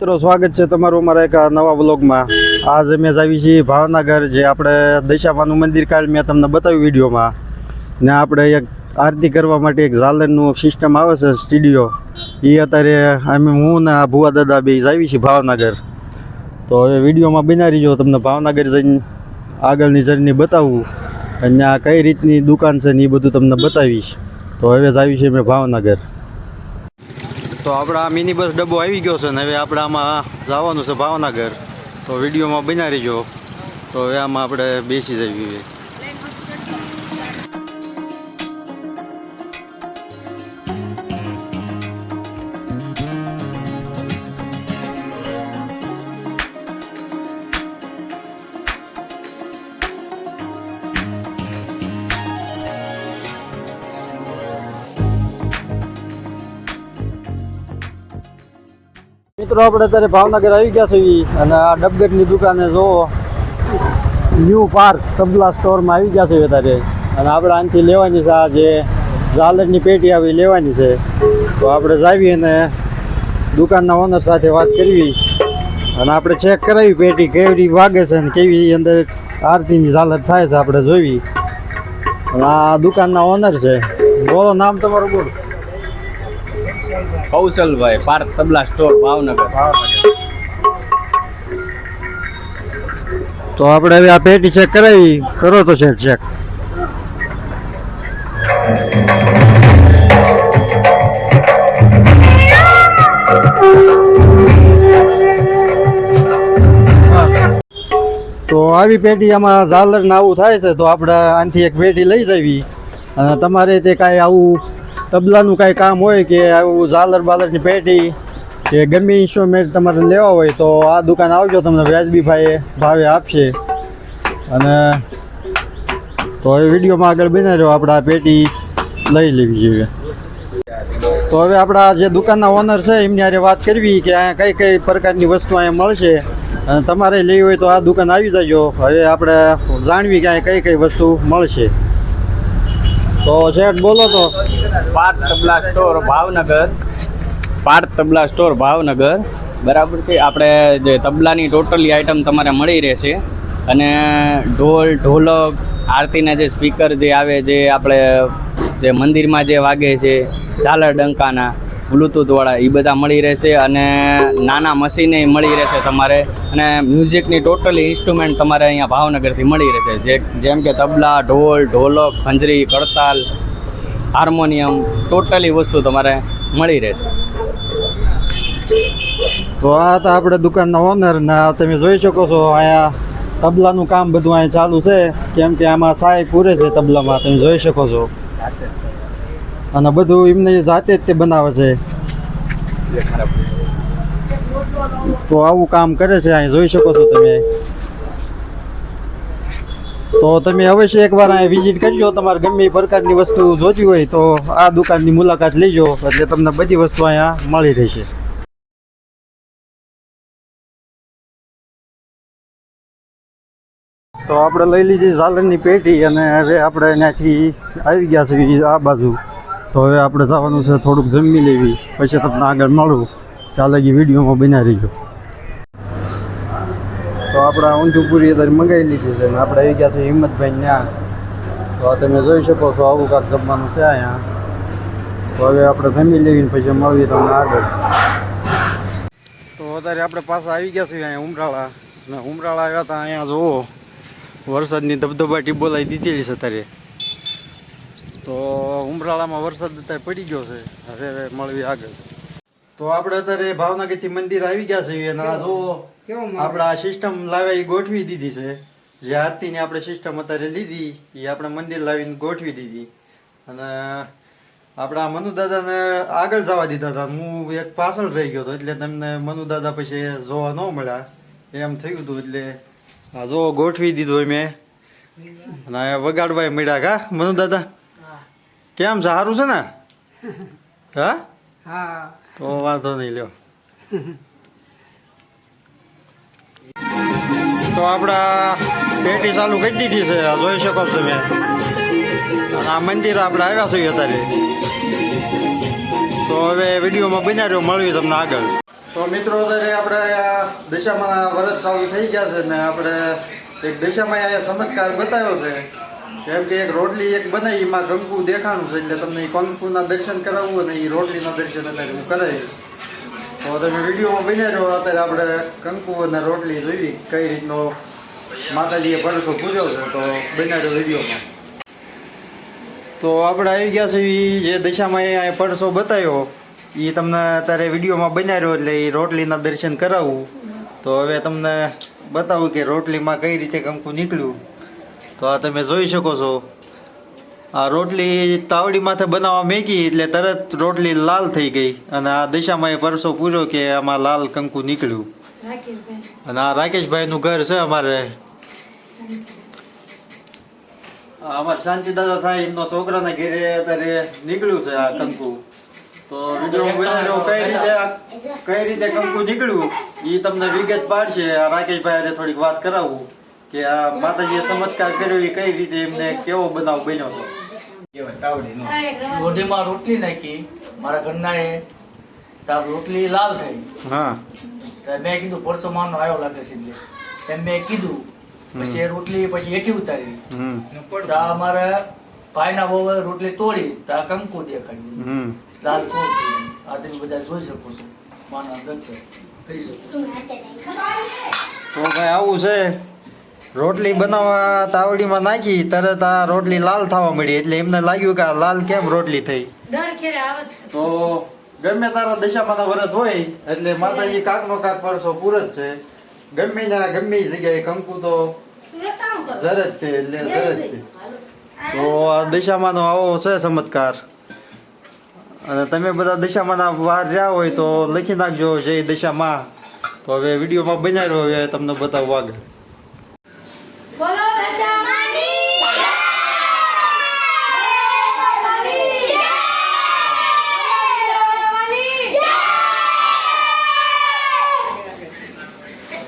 મિત્રો સ્વાગત છે તમારું અમારા એક નવા વ્લોગમાં। આજ અમે આવી છીએ ભાવનગર, જે આપણે દશામાનું મંદિર કાલ મેં તમને બતાવ્યું વિડીયોમાં, ને આપણે એક આરતી કરવા માટે એક ઝાલરનું સિસ્ટમ આવે છે સ્ટુડિયો, એ અત્યારે હું ને ભુવા દાદા બે આવી છીએ ભાવનગર। તો હવે વિડીયોમાં બના રહીજો, તમને ભાવનગર જઈને આગળની જર્ની બતાવું અને આ કઈ રીતની દુકાન છે ને એ બધું તમને બતાવીશ। તો હવે જ આવી છે મેં ભાવનગર। તો આપણા મિની બસ ડબ્બો આવી ગયો છે ને હવે આપણે આમાં જવાનું છે ભાવનગર। તો વિડીયોમાં બના રહીજો। તો હવે આમાં આપણે બેસી જઈએ। મિત્રો આપણે અત્યારે ભાવનગર આવી ગયા છીએ અને આ ડબગટની દુકાને જો ન્યૂ પાર્ક તબલા સ્ટોરમાં આવી ગયા છે અત્યારે, અને આપણે આનાથી લેવાની છે આ જે ઝાલરની પેટી આવી લેવાની છે। તો આપણે જાવી અને દુકાનના ઓનર સાથે વાત કરવી અને આપણે ચેક કરાવી પેટી કેવી વાગે છે અને કેવી અંદર આરતીની ઝાલર થાય છે આપણે જોવી। અને આ દુકાનના ઓનર છે, બોલો નામ તમારું બોલો। કૌશલભાઈ, પાર્ક તબલા સ્ટોર, ભાવનગર। તો આપણે હવે આ પેટી ચેક કરાવી, કરો તો ચેક તો આવી પેટી આમાં ઝાલર ને આવું થાય છે। તો આપણે આનાથી એક પેટી લઈ જવી અને તમારે તે કાંઈ આવું તબલાનું કાંઈ કામ હોય કે આવું ઝાલર બાલરની પેટી કે ગમે ઇન્સ્ટ્રુમેન્ટ તમારે લેવા હોય તો આ દુકાન આવજો, તમને વ્યાજબી ભાવે આપશે। અને તો હવે વિડીયોમાં આગળ બના રહ્યો, આપણે આ પેટી લઈ લેવી જોઈએ। તો હવે આપણા જે દુકાનના ઓનર છે એમની હારે વાત કરવી કે અહીંયા કઈ પ્રકારની વસ્તુ અહીંયા મળશે અને તમારે લેવી હોય તો આ દુકાન આવી જજો। હવે આપણે જાણવી કે અહીંયા કઈ વસ્તુ મળશે। તો શેઠ બોલો તો। પાર્ક તબલા સ્ટોર ભાવનગર, પાર્ક તબલા સ્ટોર ભાવનગર, બરાબર છે। આપણે જે તબલાની ટોટલી આઈટમ તમારે મળી રહેશે અને ઢોલ, ઢોલક, આરતીના જે સ્પીકર જે આવે, જે આપણે જે મંદિરમાં જે વાગે છે, ઝાલર ડંકાના બ્લૂટૂથવાળા, એ બધા મળી રહેશે અને નાના મશીને મળી રહેશે તમારે। અને મ્યુઝિકની ટોટલી ઇન્સ્ટ્રુમેન્ટ તમારે અહીંયા ભાવનગરથી મળી રહેશે, જેમ કે તબલા, ઢોલ, ઢોલક, ખંજરી, કરતાલ, હાર્મોનિયમ, ટોટલી વસ્તુ તમારે મળી રહેશે। તો આ હતા આપણે દુકાનના ઓનર ને તમે જોઈ શકો છો અહીંયા તબલાનું કામ બધું અહીંયા ચાલુ છે, કેમ કે આમાં સાય પૂરે છે તબલામાં, તમે જોઈ શકો છો। અને બધું એમને જાતે જ તે બનાવે છે। તો આવું કામ કરે છે અહીંયા જોઈ શકો છો તમે। તો તમે અવશ્ય એકવાર અહીંયા વિઝિટ કરજો, તમારે ગમે એ પ્રકારની વસ્તુ જોતી હોય તો આ દુકાનની મુલાકાત લેજો, એટલે તમને બધી વસ્તુ અહીંયા મળી રહેશે। તો આપણે લઈ લીધી ઝાલરની પેટી અને હવે આપણે ત્યાંથી આવી ગયા છીએ આ બાજુ। તો હવે આપણે જવાનું છે થોડુંક જમી લેવી, પછી તમને આગળ મળું, ત્યાં લગી વિડીયોમાં બના રહીજો। તો આપણે ઊંધું પૂરી અત્યારે મંગાવી લીધી છે અને આપણે આવી ગયા છે હિંમતભાઈ ત્યાં। તો તમે જોઈ શકો છો આવું કાંક જમવાનું છે અહીંયા। તો હવે આપણે જમી લેવીને પછી મળીએ તમને આગળ। તો અત્યારે આપણે પાછા આવી ગયા છીએ અહીંયા ઉમરાળા, અને ઉમરાળા આવ્યા હતા અહીંયા જુઓ વરસાદની ધબધબાટી બોલાવી દીધેલી છે અત્યારે। તો ઉમરાળામાં વરસાદ અત્યારે પડી ગયો છે, હવે મળવી આગળ। તો આપણે અત્યારે ભાવનગરથી મંદિર આવી ગયા છીએ અને આ જો આપણે આ સિસ્ટમ લાવ્યા એ ગોઠવી દીધી છે, જે આરતીની આપણે સિસ્ટમ અત્યારે લીધી એ આપણે મંદિર લાવીને ગોઠવી દીધી। અને આપણા મનુ દાદાને આગળ જવા દીધા હતા, હું એક પાછળ રહી ગયો હતો, એટલે તમને મનુ દાદા પછી જોવા ન મળ્યા એમ થયું હતું, એટલે આ જો ગોઠવી દીધું મેં અને વગાડવા મળ્યા। કા મનુ દાદા કેમ છે, સારું છે ને? હા, તો વાંધો નહીં લ્યો। તો આપણા પેટી ચાલુ કરી દીધી છે, જોઈ શકો છો તમે। અને આ મંદિર આપણે આવ્યા છીએ અત્યારે। તો હવે વિડીયોમાં બન્યા રહ્યો, મળવી તમને આગળ। તો મિત્રો અત્યારે આપણે આ દશામાં વરસ ચાલુ થઈ ગયા છે ને આપણે એક દશામાં આ ચમત્કાર બતાવ્યો છે. કેમ કે એક રોટલી એક બનાવી એમાં કંકુ દેખાણું છે એટલે તમને કંકુના દર્શન કરાવવું અને એ રોટલીના દર્શન અત્યારે હું કરાવીશ. તો તમે વિડીયોમાં બની રહ્યો. અત્યારે આપણે કંકુ અને રોટલી જોઈ કઈ રીતનો માતાજીએ પરસો પૂજ્યો છે. તો બની રહ્યો વિડીયોમાં. તો આપણે આવી ગયા છે જે દશામાં એ પરસો બતાવ્યો એ તમને અત્યારે વિડીયોમાં બનાવ્યો એટલે એ રોટલીના દર્શન કરાવું. તો હવે તમને બતાવું કે રોટલીમાં કઈ રીતે કંકુ નીકળ્યું. તો આ તમે જોઈ શકો છો. આ રોટલી તાવડી માથે બનાવવા મેકી એટલે તરત રોટલી લાલ થઈ ગઈ અને આ દશામાં એ પરસો પૂર્યો કે આમાં લાલ કંકુ નીકળ્યું. અને આ રાકેશભાઈનું ઘર છે અમારે. અમારે શાંતિ દાદા થાય એમનો છોકરાના ઘરે અત્યારે નીકળ્યું છે આ કંકુ. તો વિડીયો બનાવ્યો કઈ રીતે કંકુ નીકળ્યું એ તમને વિગત પાડશે. આ રાકેશભાઈ હારે થોડીક વાત કરાવું કે આ માતાજીએ ચમત્કાર કર્યો એ કઈ રીતે એમને કેવો બનાવ બન્યો હતો. રોટીમાં રોટલી નાખી મારા ઘરના એ તાર રોટલી લાલ થઈ. હા તો મેં કીધું પરસો માનો આવ્યો લાગે છે એટલે એમ મેં કીધું. પછી એ રોટલી પછી હેઠી ઉતારી. તો અમારે ભાઈના વહુએ રોટલી તોડી તો આ કંકુ દેખાડ્યું લાલ ચોર થઈ. આ તમે બધા જોઈ શકો છો. માના દર્શન થઈ શકો. તો ભાઈ આવું છે. રોટલી બનાવવા તાવડીમાં નાખી તરત આ રોટલી લાલ થવા મળી એટલે એમને લાગ્યું કે આ લાલ કેમ રોટલી થઈ. તો ગમે તારા દશામાના વ્રત હોય એટલે માતાજી કાકનો કાક પરસો પૂર જ છે. ગમે ના ગમે જગ્યાએ કંકુ તો જરજ તે એટલે જરજ તે. તો આ દશામાનો આવો છે ચમત્કાર. અને તમે બધા દશામાના વાર રહ્યા હોય તો લખી નાખજો જય દશામાં. તો હવે વિડીયોમાં બનાવ્યો હવે તમને બતાવવા આગળ. બોલો દશામાની જય! દશામાની જય! દશામાની જય!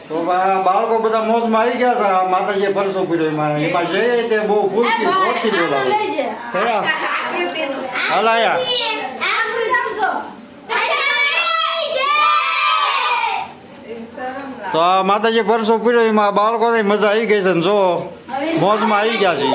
તો બાળકો બધા મોજમાં આવી ગયા હતા. માતાજીએ પરસો પૂર્યો એમાં જઈએ તે બહુ ફૂલથી જોરથી બોલાવે. કયા હાલ આયા. તો આ માતાજી પરસો પૂર્યો એમાં બાળકોને મજા આવી ગઈ છે ને જો મોજમાં આવી ગયા છે.